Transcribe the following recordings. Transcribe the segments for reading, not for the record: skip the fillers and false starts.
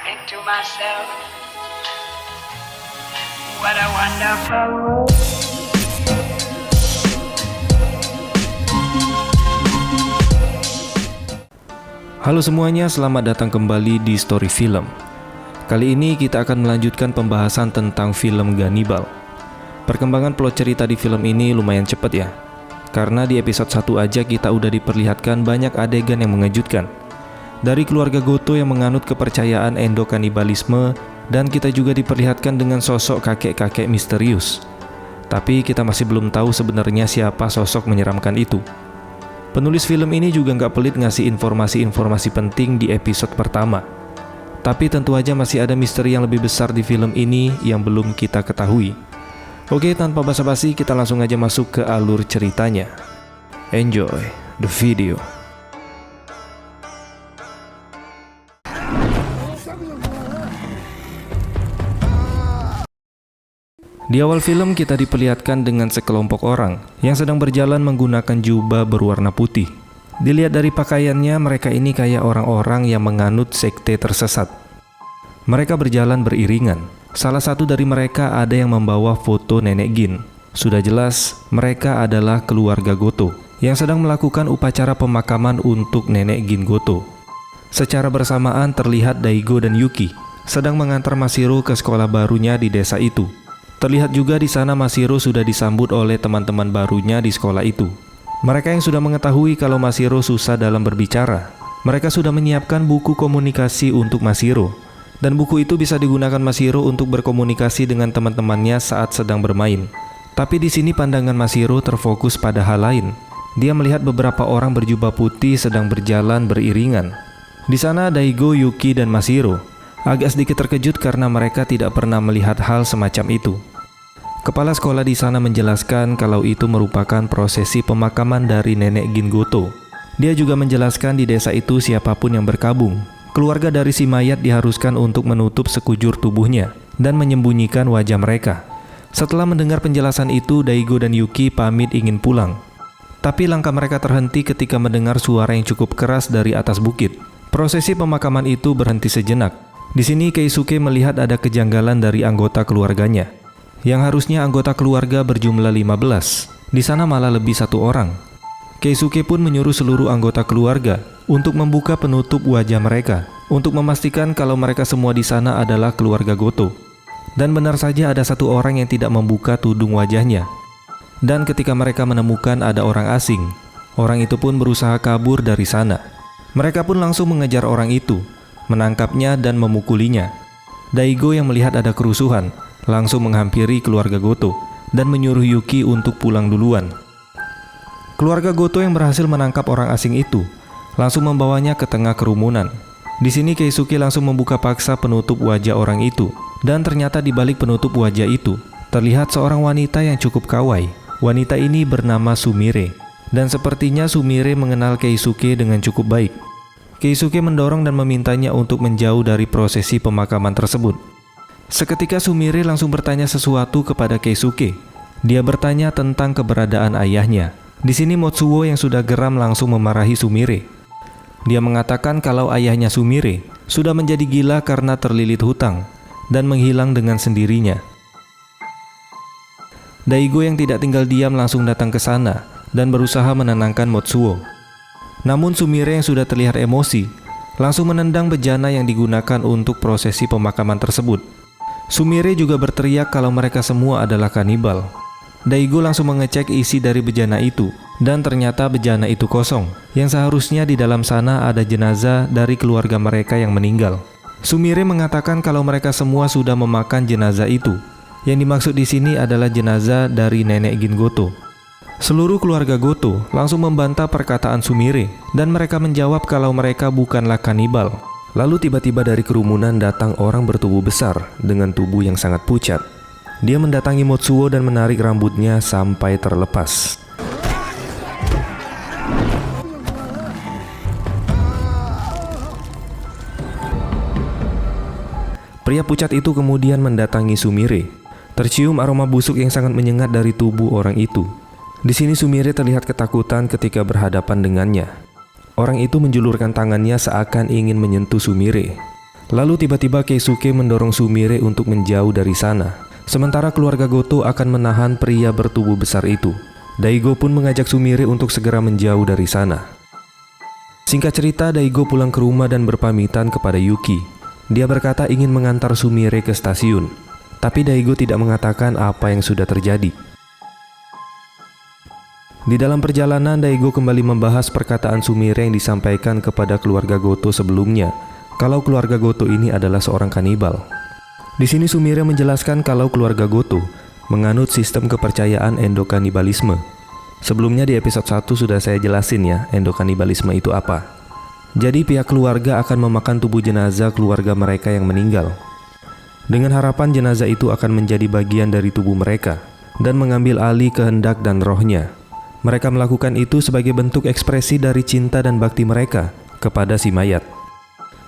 think to myself, what a wonderful world. Halo semuanya, selamat datang kembali di Story Film. Kali ini kita akan melanjutkan pembahasan tentang film Gannibal. Perkembangan plot cerita di film ini lumayan cepat ya, karena di episode 1 aja kita udah diperlihatkan banyak adegan yang mengejutkan. Dari keluarga Goto yang menganut kepercayaan endokanibalisme, dan kita juga diperlihatkan dengan sosok kakek-kakek misterius. Tapi kita masih belum tahu sebenarnya siapa sosok menyeramkan itu. Penulis film ini juga nggak pelit ngasih informasi-informasi penting di episode pertama. Tapi tentu aja masih ada misteri yang lebih besar di film ini yang belum kita ketahui. Oke, tanpa basa-basi kita langsung aja masuk ke alur ceritanya. Enjoy the video. Di awal film kita diperlihatkan dengan sekelompok orang yang sedang berjalan menggunakan jubah berwarna putih. Dilihat dari pakaiannya, mereka ini kayak orang-orang yang menganut sekte tersesat. Mereka berjalan beriringan. Salah satu dari mereka ada yang membawa foto nenek Gin. Sudah jelas mereka adalah keluarga Goto yang sedang melakukan upacara pemakaman untuk nenek Gin Goto. Secara bersamaan terlihat Daigo dan Yuki sedang mengantar Mashiro ke sekolah barunya di desa itu. Terlihat juga di sana Mashiro sudah disambut oleh teman-teman barunya di sekolah itu. Mereka yang sudah mengetahui kalau Mashiro susah dalam berbicara, mereka sudah menyiapkan buku komunikasi untuk Mashiro. Dan buku itu bisa digunakan Mashiro untuk berkomunikasi dengan teman-temannya saat sedang bermain. Tapi di sini pandangan Mashiro terfokus pada hal lain. Dia melihat beberapa orang berjubah putih sedang berjalan beriringan. Di sana Daigo, Yuki, dan Mashiro agak sedikit terkejut karena mereka tidak pernah melihat hal semacam itu. Kepala sekolah di sana menjelaskan kalau itu merupakan prosesi pemakaman dari nenek Gin Goto. Dia juga menjelaskan di desa itu siapapun yang berkabung, keluarga dari si mayat diharuskan untuk menutup sekujur tubuhnya dan menyembunyikan wajah mereka. Setelah mendengar penjelasan itu, Daigo dan Yuki pamit ingin pulang. Tapi langkah mereka terhenti ketika mendengar suara yang cukup keras dari atas bukit. Prosesi pemakaman itu berhenti sejenak. Di sini Keisuke melihat ada kejanggalan dari anggota keluarganya. Yang harusnya anggota keluarga berjumlah 15, di sana malah lebih 1 orang. Keisuke pun menyuruh seluruh anggota keluarga untuk membuka penutup wajah mereka, untuk memastikan kalau mereka semua di sana adalah keluarga Goto. Dan benar saja ada 1 orang yang tidak membuka tudung wajahnya. Dan ketika mereka menemukan ada orang asing, orang itu pun berusaha kabur dari sana. Mereka pun langsung mengejar orang itu, menangkapnya dan memukulinya. Daigo yang melihat ada kerusuhan langsung menghampiri keluarga Goto dan menyuruh Yuki untuk pulang duluan. Keluarga Goto yang berhasil menangkap orang asing itu langsung membawanya ke tengah kerumunan. Di sini Keisuke langsung membuka paksa penutup wajah orang itu, dan ternyata di balik penutup wajah itu terlihat seorang wanita yang cukup kawai. Wanita ini bernama Sumire, dan sepertinya Sumire mengenal Keisuke dengan cukup baik. Keisuke mendorong dan memintanya untuk menjauh dari prosesi pemakaman tersebut. Seketika Sumire langsung bertanya sesuatu kepada Keisuke. Dia bertanya tentang keberadaan ayahnya. Di sini Motsuo yang sudah geram langsung memarahi Sumire. Dia mengatakan kalau ayahnya Sumire sudah menjadi gila karena terlilit hutang dan menghilang dengan sendirinya. Daigo yang tidak tinggal diam langsung datang ke sana dan berusaha menenangkan Motsuo. Namun Sumire yang sudah terlihat emosi langsung menendang bejana yang digunakan untuk prosesi pemakaman tersebut. Sumire juga berteriak kalau mereka semua adalah kanibal. Daigo langsung mengecek isi dari bejana itu, dan ternyata bejana itu kosong, yang seharusnya di dalam sana ada jenazah dari keluarga mereka yang meninggal. Sumire mengatakan kalau mereka semua sudah memakan jenazah itu. Yang dimaksud di sini adalah jenazah dari nenek Gin Goto. Seluruh keluarga Goto langsung membantah perkataan Sumire, dan mereka menjawab kalau mereka bukanlah kanibal. Lalu tiba-tiba dari kerumunan datang orang bertubuh besar dengan tubuh yang sangat pucat. Dia mendatangi Motsuo dan menarik rambutnya sampai terlepas. Pria pucat itu kemudian mendatangi Sumire. Tercium aroma busuk yang sangat menyengat dari tubuh orang itu. Di sini Sumire terlihat ketakutan ketika berhadapan dengannya. Orang itu menjulurkan tangannya seakan ingin menyentuh Sumire. Lalu tiba-tiba Keisuke mendorong Sumire untuk menjauh dari sana. Sementara keluarga Goto akan menahan pria bertubuh besar itu. Daigo pun mengajak Sumire untuk segera menjauh dari sana. Singkat cerita, Daigo pulang ke rumah dan berpamitan kepada Yuki. Dia berkata ingin mengantar Sumire ke stasiun. Tapi Daigo tidak mengatakan apa yang sudah terjadi. Di dalam perjalanan, Daigo kembali membahas perkataan Sumire yang disampaikan kepada keluarga Goto sebelumnya, kalau keluarga Goto ini adalah seorang kanibal. Di sini Sumire menjelaskan kalau keluarga Goto menganut sistem kepercayaan endokanibalisme. Sebelumnya di episode 1 sudah saya jelasin ya, endokanibalisme itu apa. Jadi pihak keluarga akan memakan tubuh jenazah keluarga mereka yang meninggal. Dengan harapan jenazah itu akan menjadi bagian dari tubuh mereka dan mengambil alih kehendak dan rohnya. Mereka melakukan itu sebagai bentuk ekspresi dari cinta dan bakti mereka kepada si mayat.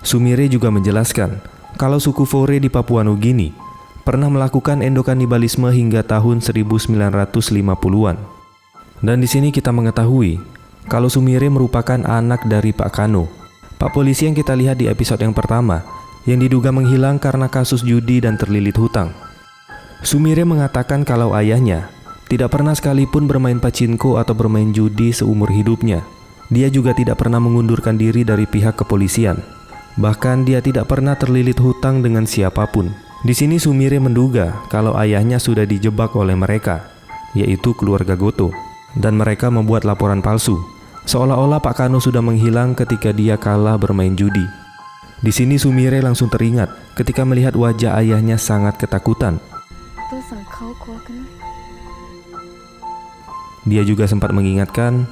Sumire juga menjelaskan kalau suku Fore di Papua Nugini pernah melakukan endokanibalisme hingga tahun 1950-an. Dan di sini kita mengetahui kalau Sumire merupakan anak dari Pak Kano, Pak polisi yang kita lihat di episode yang pertama, yang diduga menghilang karena kasus judi dan terlilit hutang. Sumire mengatakan kalau ayahnya tidak pernah sekalipun bermain pachinko atau bermain judi seumur hidupnya. Dia juga tidak pernah mengundurkan diri dari pihak kepolisian. Bahkan dia tidak pernah terlilit hutang dengan siapapun. Di sini Sumire menduga kalau ayahnya sudah dijebak oleh mereka, yaitu keluarga Goto, dan mereka membuat laporan palsu, seolah-olah Pak Kano sudah menghilang ketika dia kalah bermain judi. Di sini Sumire langsung teringat ketika melihat wajah ayahnya sangat ketakutan. Dia juga sempat mengingatkan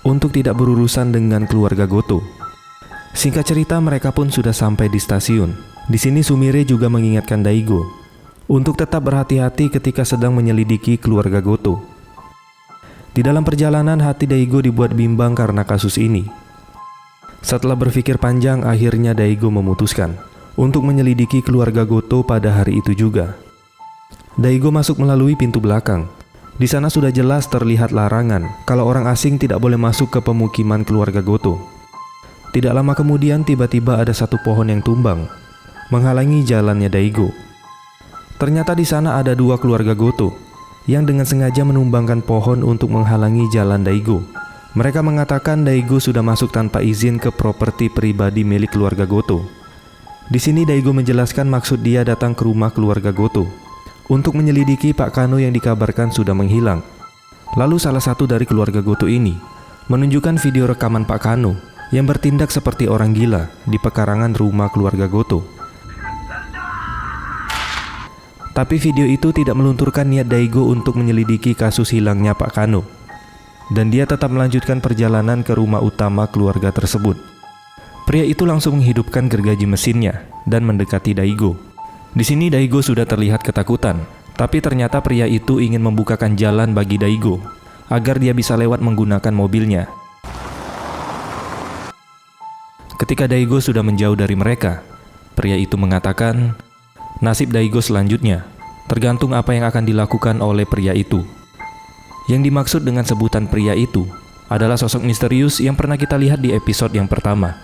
untuk tidak berurusan dengan keluarga Goto. Singkat cerita, mereka pun sudah sampai di stasiun. Di sini Sumire juga mengingatkan Daigo untuk tetap berhati-hati ketika sedang menyelidiki keluarga Goto. Di dalam perjalanan, hati Daigo dibuat bimbang karena kasus ini. Setelah berpikir panjang, akhirnya Daigo memutuskan untuk menyelidiki keluarga Goto pada hari itu juga. Daigo masuk melalui pintu belakang. Di sana sudah jelas terlihat larangan kalau orang asing tidak boleh masuk ke pemukiman keluarga Goto. Tidak lama kemudian tiba-tiba ada satu pohon yang tumbang, menghalangi jalannya Daigo. Ternyata di sana ada dua keluarga Goto yang dengan sengaja menumbangkan pohon untuk menghalangi jalan Daigo. Mereka mengatakan Daigo sudah masuk tanpa izin ke properti pribadi milik keluarga Goto. Di sini Daigo menjelaskan maksud dia datang ke rumah keluarga Goto untuk menyelidiki Pak Kano yang dikabarkan sudah menghilang. Lalu salah satu dari keluarga Goto ini menunjukkan video rekaman Pak Kano yang bertindak seperti orang gila di pekarangan rumah keluarga Goto. Tapi video itu tidak melunturkan niat Daigo untuk menyelidiki kasus hilangnya Pak Kano. Dan dia tetap melanjutkan perjalanan ke rumah utama keluarga tersebut. Pria itu langsung menghidupkan gergaji mesinnya dan mendekati Daigo. Di sini Daigo sudah terlihat ketakutan, tapi ternyata pria itu ingin membukakan jalan bagi Daigo agar dia bisa lewat menggunakan mobilnya. Ketika Daigo sudah menjauh dari mereka, pria itu mengatakan, nasib Daigo selanjutnya tergantung apa yang akan dilakukan oleh pria itu. Yang dimaksud dengan sebutan pria itu adalah sosok misterius yang pernah kita lihat di episode yang pertama.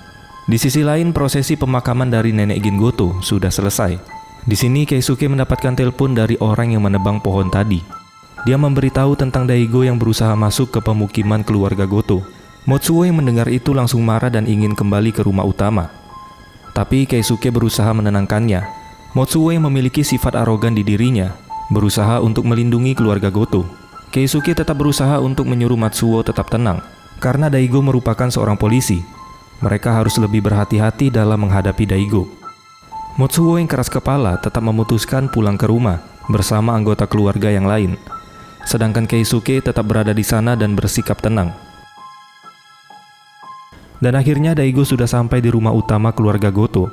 Di sisi lain, prosesi pemakaman dari nenek Gin Goto sudah selesai. Di sini Keisuke mendapatkan telepon dari orang yang menebang pohon tadi. Dia memberitahu tentang Daigo yang berusaha masuk ke pemukiman keluarga Goto. Motsuo yang mendengar itu langsung marah dan ingin kembali ke rumah utama. Tapi Keisuke berusaha menenangkannya. Motsuo yang memiliki sifat arogan di dirinya berusaha untuk melindungi keluarga Goto. Keisuke tetap berusaha untuk menyuruh Matsuo tetap tenang, karena Daigo merupakan seorang polisi. Mereka harus lebih berhati-hati dalam menghadapi Daigo. Motsuo yang keras kepala tetap memutuskan pulang ke rumah bersama anggota keluarga yang lain. Sedangkan Keisuke tetap berada di sana dan bersikap tenang. Dan akhirnya Daigo sudah sampai di rumah utama keluarga Goto.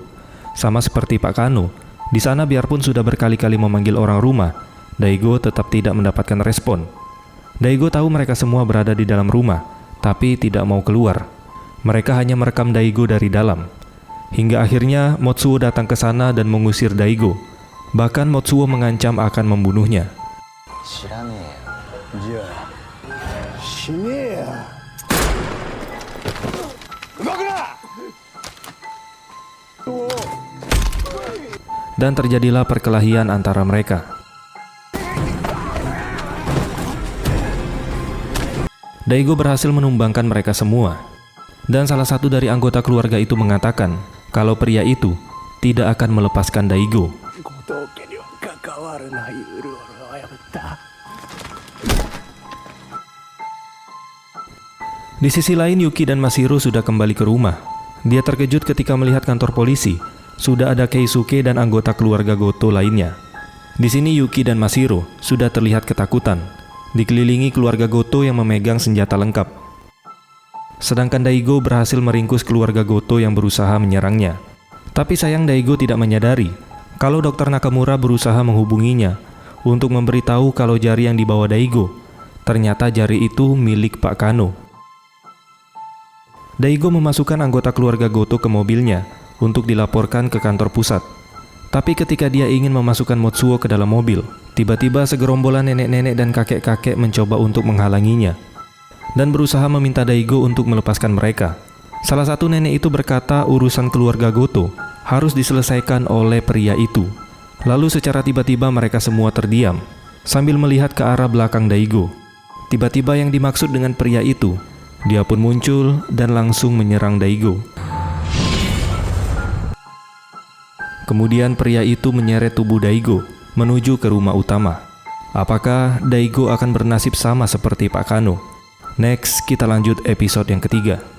Sama seperti Pak Kano, di sana biarpun sudah berkali-kali memanggil orang rumah, Daigo tetap tidak mendapatkan respon. Daigo tahu mereka semua berada di dalam rumah, tapi tidak mau keluar. Mereka hanya merekam Daigo dari dalam. Hingga akhirnya Motsuo datang ke sana dan mengusir Daigo. Bahkan Motsuo mengancam akan membunuhnya. dan terjadilah perkelahian antara mereka. Daigo berhasil menumbangkan mereka semua, dan salah satu dari anggota keluarga itu mengatakan kalau pria itu tidak akan melepaskan Daigo. Di sisi lain, Yuki dan Masahiro sudah kembali ke rumah. Dia terkejut ketika melihat kantor polisi. Sudah ada Keisuke dan anggota keluarga Goto lainnya. Di sini Yuki dan Masahiro sudah terlihat ketakutan, dikelilingi keluarga Goto yang memegang senjata lengkap. Sedangkan Daigo berhasil meringkus keluarga Goto yang berusaha menyerangnya. Tapi sayang Daigo tidak menyadari kalau Dr. Nakamura berusaha menghubunginya untuk memberitahu kalau jari yang dibawa Daigo ternyata jari itu milik Pak Kano. Daigo memasukkan anggota keluarga Goto ke mobilnya untuk dilaporkan ke kantor pusat. Tapi ketika dia ingin memasukkan Motsuo ke dalam mobil, tiba-tiba segerombolan nenek-nenek dan kakek-kakek mencoba untuk menghalanginya dan berusaha meminta Daigo untuk melepaskan mereka. Salah satu nenek itu berkata urusan keluarga Goto harus diselesaikan oleh pria itu. Lalu secara tiba-tiba mereka semua terdiam sambil melihat ke arah belakang Daigo. Tiba-tiba yang dimaksud dengan pria itu, dia pun muncul dan langsung menyerang Daigo. Kemudian pria itu menyeret tubuh Daigo menuju ke rumah utama. Apakah Daigo akan bernasib sama seperti Pak Kano? Next, kita lanjut episode yang ketiga.